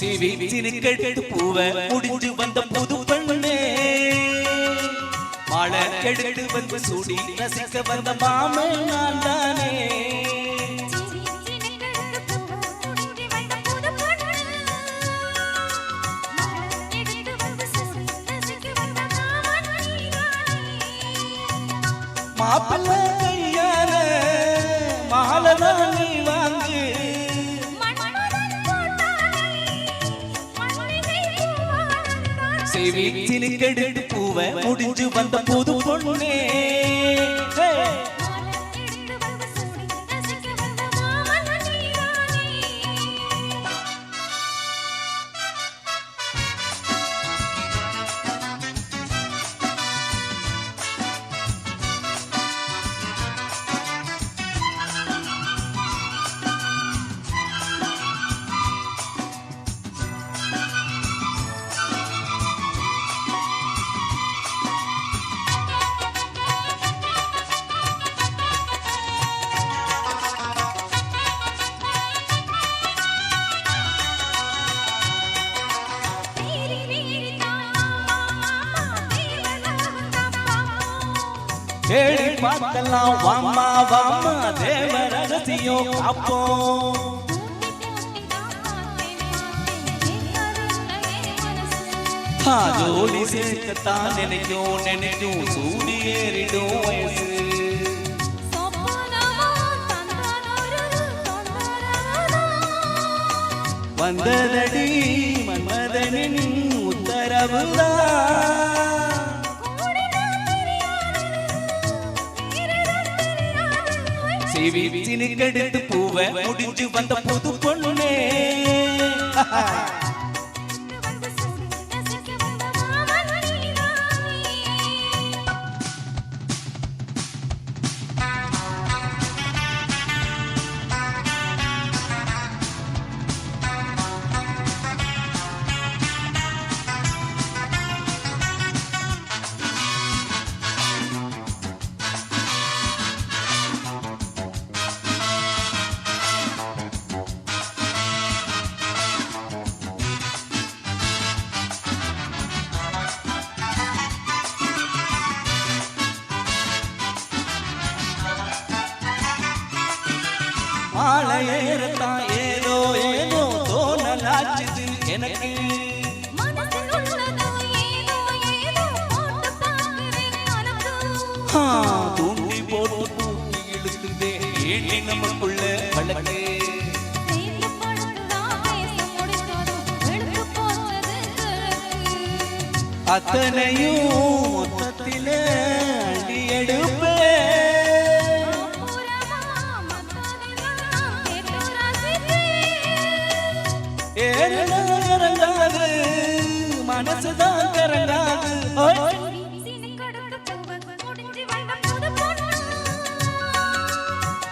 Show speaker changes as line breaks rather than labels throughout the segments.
சிவித்தினுக்கெடுத்து பூவ முடிஞ்சு வந்த புது பெண்ணே மாலை எடுத்து வந்து சூடி ரசிக்க வந்த மாமன் நான் தானே மாப்பிள்ளை கையால மாலை நீ வாங்கு சிவித்தினுக்கெடுத்து பூவ முடிஞ்சு வந்த புது பொண்ணே கேடி பார்க்கலாம் வாமா வாமா தேவ ரகசியம் காப்போம் ஜோடி சேர்க்கத்தான் நினைக்கும் சூடி ஏறிடும் வயசு வந்ததடி மன்மதனின் உத்தரவுதான் சிவித்தினுக்கெடுத்து பூவ முடிஞ்சு வந்த புது பொண்ணே ஆளையேறத்தான் ஏதோ ஏதோ தோணலாச்சுது எனக்கு தூண்டி போட்டு தூக்கி இழுக்குதே ஏடி நமக்குள்ள வழக்கு அத்தனையும் மொத்தத்திலே அடி எடுப்பே கரங்காது மனசுதான் கரங்காது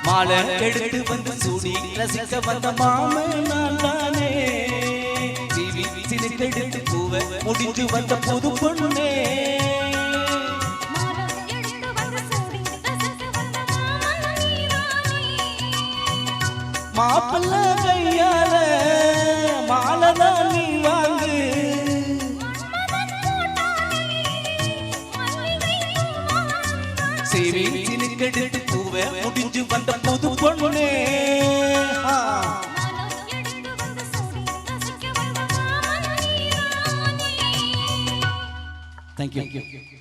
மாலை எடுத்து வந்து சூடி ரசிக்க வந்த மாமன் நான் தானே சிவித்தினுக்கெடுத்து பூவ முடிஞ்சு வந்த புது பொண்ணே மாப்பிள்ளை கையால மாலைதான் நீ வாங்கு சிவித்தினுக்கெடுத்து பூவ முடிஞ்சு வந்த புது பொண்ணே Thank you.